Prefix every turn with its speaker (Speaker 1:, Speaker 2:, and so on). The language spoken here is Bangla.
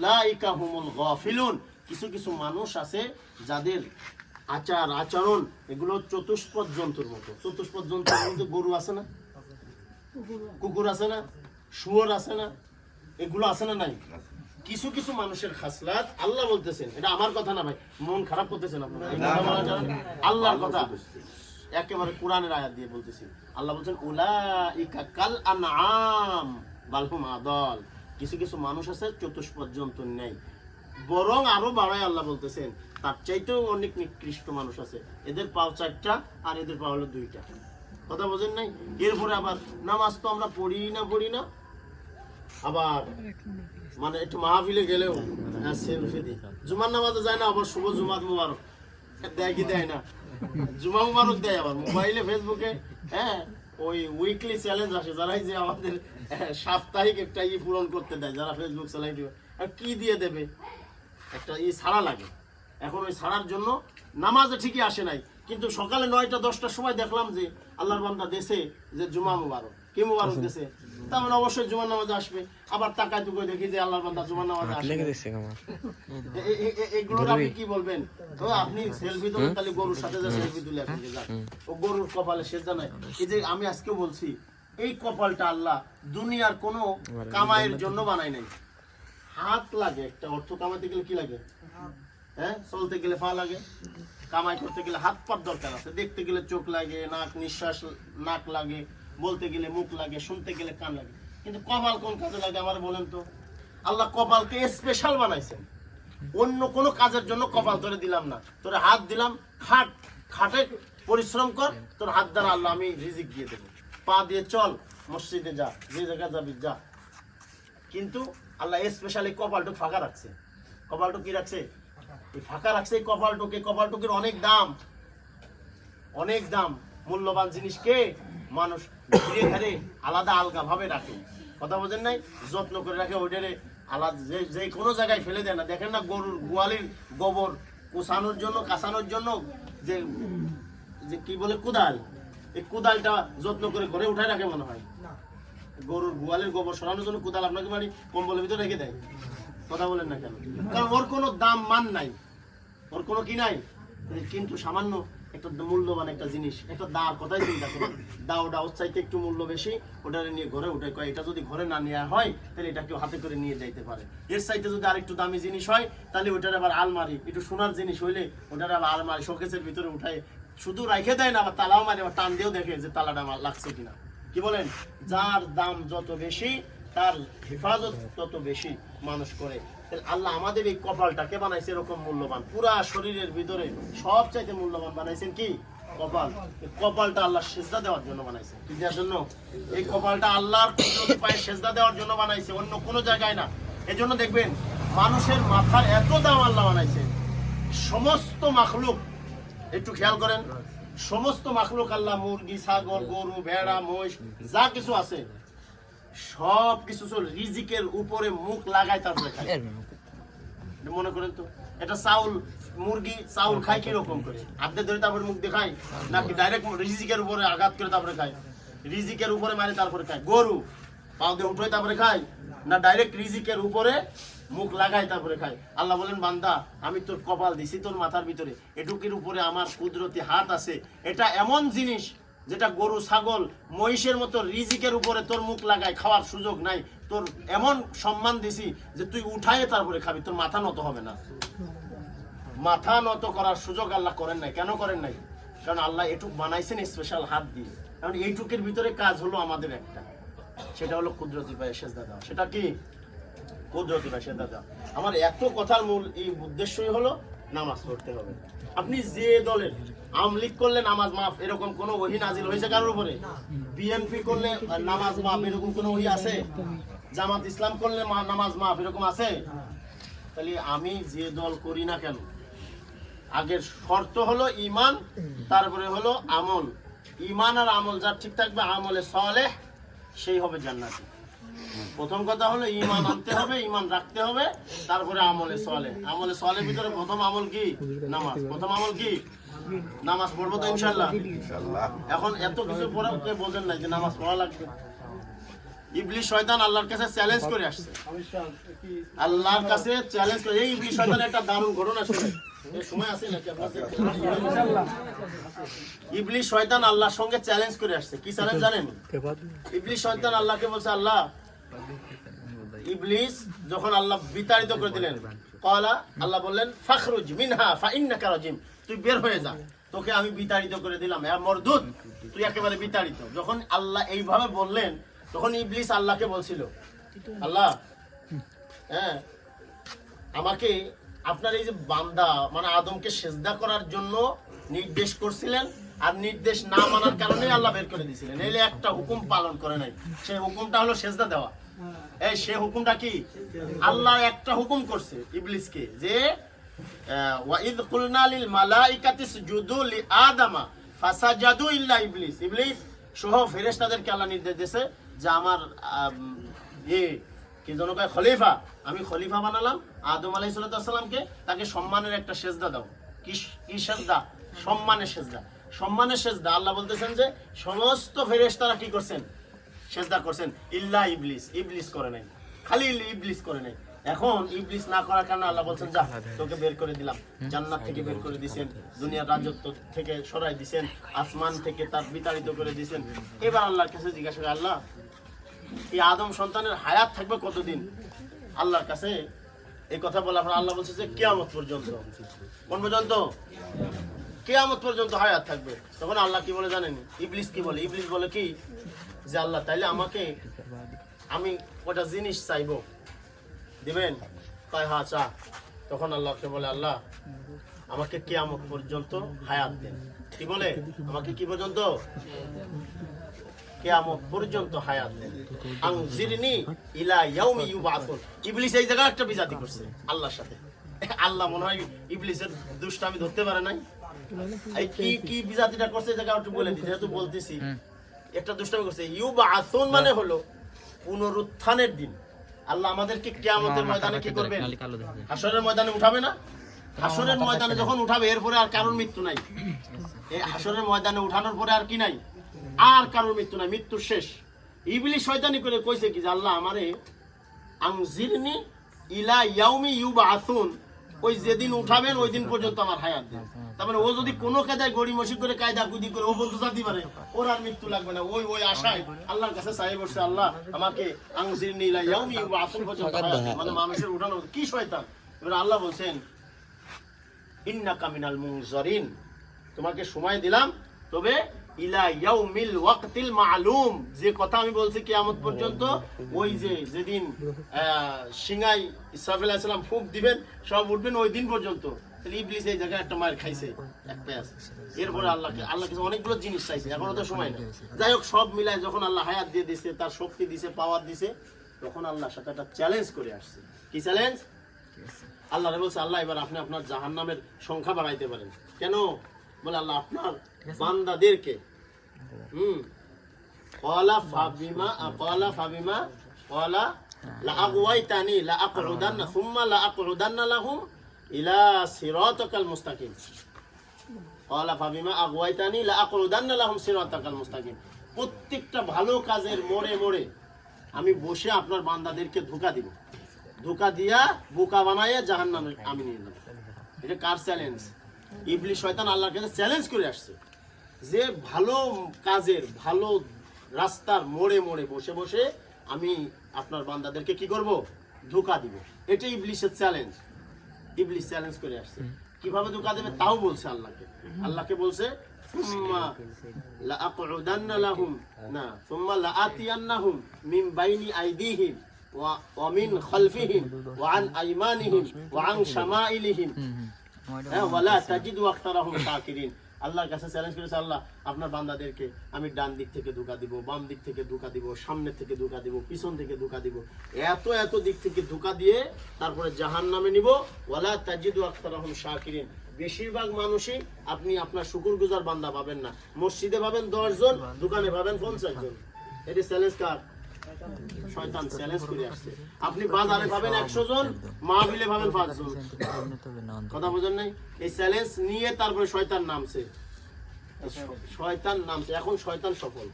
Speaker 1: উলাইকা হুমুল গাফিলুন। কিছু কিছু মানুষ আছে যাদের আচার আচরণ এগুলো চতুষ্পদ জন্তুর মতো। চতুষ্পদ জন্তুর মধ্যে গরু আছে না, কুকুর আছে না, শুয়োর আছে না, এগুলো আছে না নাই? কিছু কিছু মানুষের খাসলাত আল্লাহ বলতেছেন, এটা আমার কথা না ভাই, মন খারাপ করতেছেন আপনারা, আল্লাহর কথা, একেবারে কোরআনের আয়াত দিয়ে বলতেছি। আল্লাহ বলছেন উলাইকা কাল আনআম বাল হুম আদাল। কিছু কিছু মানুষ আছে চতুষ্পদ জন্তুর নেই, বরং আরো বাড়ায় আল্লাহ বলতেছেন তার চাইতেও অনেক নিকৃষ্ট মানুষ আছে, এদের পাও 4টা আর এদের পাও হলো 2টা। কথা বোঝেন নাই? এরপরে আবার নামাজ তো আমরা পড়ি না, আবার মানে একটু মাহফিলে গেলেও সেলফি দিই, জুমার নামাজে যায় না, আবার শুভ জুমাত মুবারক দেয় কি দেয় না, জুমা মুবারক দেয় আবার মোবাইলে ফেসবুকে। হ্যাঁ, ওই উইকলি চ্যালেঞ্জ আসে, যারা যে আমাদের সাপ্তাহিক একটা পূরণ করতে দেয়, যারা ফেসবুক চালাই দিবে, আর কি দিয়ে দেবে, একটা ছাড়া লাগে। এখন ওই ছাড়ার জন্য নামাজে ঠিকই আসে নাই, কিন্তু সকালে 9টা 10টার সময় দেখলাম যে আল্লাহর বান্দা দেশে যে জুমা মুবারক, কি মুবারক দেশে, তার মানে অবশ্যই জুমার নামাজে আসবে। আবার তাকায় তো দেখি যে আল্লাহর বান্দা জুমার নামাজে আসবে। এগুলোর আপনি কি বলবেন? তো আপনি সেলফি তোলেন, তাহলে গরুর সাথে যে সেলফি তুলে আপনি যান, ও গরুর কপালে সেজদা নাই। এই যে আমি আজকে বলছি, এই কপালটা আল্লাহ দুনিয়ার কোনো কামাইয়ের জন্য বানায় নাই। হাত লাগে, একটা অর্থ কামাইতে গেলে কি লাগে? হ্যাঁ, চলতে গেলে পা লাগে, কামাই করতে গেলে হাত পার দরকার আছে, দেখতে গেলে চোখ লাগে, নাক নিঃশ্বাস নাক লাগে, বলতে গেলে মুখ লাগে, শুনতে গেলে কান লাগে। কিন্তু কপাল কোন কাজে লাগে আমার বলেন তো? আল্লাহ কপালকে স্পেশাল বানাইছেন, অন্য কোনো কাজের জন্য কপাল তোরে দিলাম না। তোরে হাত দিলাম, খাটে পরিশ্রম কর, তোর হাত দ্বারা আল্লাহ আমি রিজিক দিয়ে দেবো। পা দিয়ে চল, মসজিদে যা, যে জায়গায় যাবি যা। কিন্তু আল্লাহ স্পেশালি কপালটুক ফাঁকা রাখছে। কপালটুক কি রাখছে? এই ফাঁকা রাখছে এই কপালটুকে। কপালটুকের অনেক দাম, অনেক দাম। মূল্যবান জিনিসকে মানুষ ধীরে ধীরে আলাদা আলগা ভাবে রাখে। কথা বোঝেন নাই? যত্ন করে রাখে, ওইটারে আলাদা যে কোনো জায়গায় ফেলে দেয় না। দেখেন না, গরুর গোয়ালির গোবর কুচানোর জন্য, কাঁচানোর জন্য যে যে কি বলে কোদাল, এই কোদালটা যত্ন করে ঘরে উঠায় রাখে মনে হয়। গরুর গোয়ালের গোবর সরানোর জন্য কোদাল আপনাকে বাড়ি কম্বলের ভিতরে রেখে দেয়। কথা বলেন না কেন? কারণ ওর কোনো দাম মান নাই, ওর কোনো কি নাই। কিন্তু সামান্য একটা মূল্যবান একটা জিনিস, একটা দার কথাই চিন্তা করেন, দাওটা ওর চাইতে একটু মূল্য বেশি, ওটা নিয়ে ঘরে উঠে কয় এটা যদি ঘরে না নেওয়া হয় তাহলে এটা কেউ হাতে করে নিয়ে যাইতে পারে। এর চাইতে যদি আরেকটু দামি জিনিস হয় তাহলে ওটার আবার আলমারি, একটু সোনার জিনিস হইলে ওটার আবার আলমারি শোকেসের ভিতরে উঠায় শুধু রাখে দেয় না, আবার তালাও মারে, আবার টান দিয়েও দেখে যে তালাটা লাগছে কিনা। কি বলেন? যার দাম যত বেশি তার হেফাজত তত বেশি মানুষ করে। আল্লাহ আমাদের এই কপালটাকে বানাইছে এরকম মূল্যবান, পুরা শরীরের ভিতরে সবচাইতে মূল্যবান বানাইছেন কি? কপাল। কপালটা আল্লাহ সেজদা দেওয়ার জন্য বানাইছে। কি দেওয়ার জন্য? এই কপালটা আল্লাহর কুদরতি পায়ে সেজদা দেওয়ার জন্য বানাইছে, অন্য কোনো জায়গায় না। এজন্য দেখবেন মানুষের মাথার এত দাম আল্লাহ বানাইছে। সমস্ত মাখলুক, একটু খেয়াল করেন, সমস্ত মাখলুক আল্লাহ, মুরগি, ছাগল, গরু, ভেড়া, মহিষ, যা কিছু আছে সব কিছু রিজিকের উপরে মুখ লাগায় তারপরে খায়। মনে করেন তো, এটা চাউল, মুরগি চাউল খায় কিরকম করে? হাতে ধরে তারপরে মুখ দেখায়, নাকি ডাইরেক্ট রিজিকের উপরে আঘাত করে তারপরে খায়? রিজিকের উপরে মারে তারপরে খায়। গরু পাও দিয়ে উঠে তারপরে খায়, না ডাইরেক্ট রিজিকের উপরে মুখ লাগায় তারপরে খায়। আল্লাহ বলেন, বান্দা আমি তোর কপাল দিছি তোর মাথার ভিতরে, এটুকির উপরে আমার কুদরতি হাত আছে। এটা এমন জিনিস যেটা গরু, ছাগল, মহিষের মতো রিজিকের উপরে তোর মুখ লাগায় খাওয়ার সুযোগ নাই। তোর এমন সম্মান দিছি যে তুই উঠায় তারপরে খাবি, তোর মাথা নত হবে না। মাথা নত করার সুযোগ আল্লাহ করেন নাই। কেন করেন নাই? কারণ আল্লাহ এটুক বানাইছেন স্পেশাল হাত দিয়ে। কারণ এইটুকের ভিতরে কাজ হলো আমাদের একটা, সেটা হলো কুদরতি পায়ে সেজদা দেওয়া। সেটা কি? কুদরতি পায়ে সেজদা দেওয়া। আমার এত কথার মূল এই উদ্দেশ্যই হলো নামাজ পড়তে হবে। আপনি যে দলের, আওয়ামী লীগ করলে নামাজ মাফ, এরকম কোন ওহী নাজিল হয়েছে কারোর উপরে? বিএনপি করলে নামাজ মাফ, এরকম কোন ওহী আছে? জামাত ইসলাম করলে নামাজ মাফ, এরকম আছে? তাহলে আমি যে দল করি না কেন, আগের শর্ত হলো ঈমান, তারপরে হলো আমল। ঈমান আর আমল যার ঠিক থাকবে, আমলে সালেহ, সেই হবে জান্নাতি। প্রথম কথা হলো ঈমান আনতে হবে, ঈমান রাখতে হবে, তারপরে আমলে সালেহ। আমলে সালেহের ভিতরে প্রথম আমল কি? নামাজ। প্রথম আমল কি? নামাজ পড়বো তো ইনশাআল্লাহ। এখন এত কিছু পড়া বোঝেন না যে নামাজ পড়া লাগবে। ইবলিস শয়তান আল্লাহর কাছে চ্যালেঞ্জ করে আসছে, আল্লাহর কাছে চ্যালেঞ্জ করে। এই ইবলিস শয়তানের একটা দারুণ ঘটনা শুনে এই সময় আছে নাকি আপনাদের? ইবলিস শয়তান আল্লাহর সঙ্গে চ্যালেঞ্জ করে আসছে। কি চ্যালেঞ্জ জানেন? ইবলিস শয়তান আল্লাহকে বলছে, আল্লাহ, ইবলিস যখন আল্লাহ বিতাড়িত করে দিলেন, ক্বালা, আল্লাহ বললেন, ফাখরুজ মিনহা ফাইন্নাকা রাজিম, তুই বের হয়ে যা, তোকে আমি বিতাড়িত করে দিলাম, ইয়া মরদুদ, তুই একেবারে বিতাড়িত। যখন আল্লাহ এইভাবে বললেন, তখন ইবলিস আল্লাহকে বলছিল, আল্লাহ, হ্যাঁ, আমাকে আপনার এই যে বান্দা মানে আদমকে সেজদা করার জন্য নির্দেশ করছিলেন, আর নির্দেশ না মানার কারণে আল্লাহ বের করে দিয়েছিলেন। এলে একটা হুকুম পালন করে নাই, সেই হুকুমটা হলো সেজদা দেওয়া। এই সে হুকুমটা কি? আল্লাহ একটা হুকুম করছে ইবলিসকে, যে ওয়াইদ কুলনা লিল মালাইকাতি ইসজুদু লিআদামা ফাসাজাদু ইল্লা ইবলিস, ইবলিস সহ ফেরেশতাদেরকে আল্লাহ নির্দেশ দিয়েছে যে আমার কি যেন কয় খলিফা, আমি খলিফা বানালাম আদম আলাইহিস সালামকে, তাকে সম্মানের একটা সেজদা দাও। কি সেজদা? সম্মানের সেজদা। সম্মানের সেজদা। আল্লাহ বলতেছেন যে সমস্ত ফেরেশতারা কি করছেন? সেজদা করছেন, ইল্লা ইবলিস, ইবলিস করে নাই, খালি ইবলিস করে নাই। এখন ইবলিস না করার কারণে আল্লাহ বলছেন, যা, তোকে বের করে দিলাম, জান্নাত থেকে বের করে দিয়েছেন, দুনিয়ার রাজত্ব থেকে সরাই দিয়েছেন, আসমান থেকে তার বিতাড়িত করে দিয়েছেন। এবার আল্লাহর কাছে জিজ্ঞাসা করে, আল্লাহ, এই আদম সন্তানের হায়াত থাকবে কতদিন? আল্লাহর কাছে এই কথা বলার পর আল্লাহ বলছে যে কিয়ামত পর্যন্ত। কোন পর্যন্ত? কিয়ামত পর্যন্ত হায়াত থাকবে। তখন আল্লাহ কি বলে জানেন? ইবলিস কি বলে? ইবলিস বলে কি, যে আল্লাহ, তাইলে আমাকে, আমি কটা জিনিস চাইবো, দিবেন? তাই হ্যাঁ, চা। তখন আল্লাহকে বলে, আল্লাহ, আমাকে কিয়ামত পর্যন্ত হায়াত দেন। কি বলে? আমাকে কি পর্যন্ত? কিয়ামত পর্যন্ত হায়াত দেন। আনজিরনি ইলা ইয়াউমি ইউবাসুন। ইবলিস এই জায়গায় একটা বিজাতি করছে আল্লাহর সাথে। আল্লাহ মনে হয় ইবলিসের দুষ্টামি ধরতে পারে নাই। এই কি বিজাতিটা করছে এই জায়গা একটু বলে দিই, যেহেতু বলতেছি। একটা দুষ্টামি করছে। ইউবাসুন মানে হলো পুনরুত্থানের দিন। আল্লাহ আমাদেরকে কিয়ামতের ময়দানে কি করবেন? হাসরের ময়দানে উঠাবে না? হাসরের ময়দানে যখন উঠাবে, এরপরে আর কারোর মৃত্যু নাই। এই হাসরের ময়দানে উঠানোর পরে আর কি নাই? আর কারোর মৃত্যু নাই, মৃত্যু শেষ। ইবলিস শয়তানি করে কইছে কি, যে আল্লাহ আমারে আনজিরনি ইলা ইয়াউমি ইউবাসুন, ওই যেদিন উঠাবেন ওই দিন পর্যন্ত আমার হায়াত দেন। তার মানে ও যদি কোনো কায়দায় গড়িমসি করে কায়দা কুদি করে ও বলতে চাইতে পারে, ওর আর মৃত্যু লাগবে না। ওই আশায় আল্লাহর কাছে চাই বসছে, আল্লাহ আমাকে আনজিরনি ইলা ইয়াউমি ইউবাসুন পর্যন্ত হায়াত দেন, মানে মানুষের উঠানো। কি শয়তান! এবার আল্লাহ বলছেন, ইন্নাকা মিনাল মুনজারিন, তোমাকে সময় দিলাম, তবে ইলা ইয়াউমিল ওয়াক্তিল মালুম, যে কথা আমি বলছি কিয়ামত পর্যন্ত, ওই যে যেদিন সিংহাই ইসরাফিল আলাইহিস সালাম ফুঁক দিবেন, সব উঠবেন, ওই দিন পর্যন্ত। তাহলে ইবলিস এই জায়গায় একটা মার খাইছে, এক পেঁয়াজ। এরপরে আল্লাহ কাছে অনেকগুলো জিনিস চাইছে, এখনো তো সময় নেই। যাই হোক, সব মিলায় যখন আল্লাহ হায়াত দিয়ে দিছে, তার শক্তি দিছে, পাওয়ার দিছে, তখন আল্লাহর সাথে একটা চ্যালেঞ্জ করে আসছে। কি চ্যালেঞ্জ? আল্লাহ বলছে, আল্লাহ, এবার আপনি আপনার জাহান্নামের সংখ্যা বাড়াইতে পারেন। কেন? বলে, আল্লাহ আপনার বান্দাদেরকে ক্বালা ফাবিমা ক্বালা লাআগওয়াইতানি লাআকউদান্না সুম্মা লাআকউদান্না লাহুম ইলা সিরাতাকাল মুস্তাকিম। ক্বালা ফাবিমা আগওয়াইতানি লাআকউদান্না লাহুম সিরাতাকাল মুস্তাকিম। প্রত্যেকটা ভালো কাজের মোড়ে মোড়ে আমি বসে আপনার বান্দাদেরকে ধোঁকা দিব, ধোঁকা দিয়া বোকা বানাইয়া জাহান্নামে আমি নিয়ে যাব। এটা কার চ্যালেঞ্জ? ইবলিস শয়তান আল্লাহর কাছে চ্যালেঞ্জ করে আসছে, যে ভালো কাজের, ভালো রাস্তার মোড়ে মোড়ে বসে বসে আমি আপনার বান্দাদেরকে কি করব? ধোঁকা দিব। এটা ইবলিসের চ্যালেঞ্জ। ইবলিস চ্যালেঞ্জ করে আসছে। কিভাবে ধোঁকা দেবে তাও বলছে আল্লাহকে বলছে, সুম্মা লাআকউদান্না লাহুম, না, সুম্মা লাআতিয়ান্নাহুম মিন বাইনি আইদিহিম ওয়া মিন খালফিহিম ওয়া আন আইমানিহিম ওয়া আন শামাইলিহিম ওয়ালা তাজিদু আকতারাহুম শাকিরিন। আল্লাহর কাছে চ্যালেঞ্জ করেছে, আল্লাহ আপনার বান্দাদেরকে আমি ডান দিক থেকে ধোঁকা দিব, বাম দিক থেকে ধোঁকা দিব, সামনে থেকে ধোঁকা দিব, পিছন থেকে ধোঁকা দিব, এত দিক থেকে ধোঁকা দিয়ে তারপরে জাহান্নামে নিব। ওয়ালা তাজিদু আকতারাহুম শাকিরিন। বেশিরভাগ মানুষই আপনি আপনার শুকরগুজার বান্দা পাবেন না। মসজিদে পাবেন 10 জন, দোকানে পাবেন 50 জন। এটি চ্যালেঞ্জ কার? শয়তান চ্যালেঞ্জ করে আসছে। আপনি বাজারে পাবেন 100 জন, মাহফিলে পাবেন 5 জন। কথা বুঝেন নাই? এই চ্যালেঞ্জ নিয়ে তারপরে শয়তান নামছে। এখন শয়তান সফল।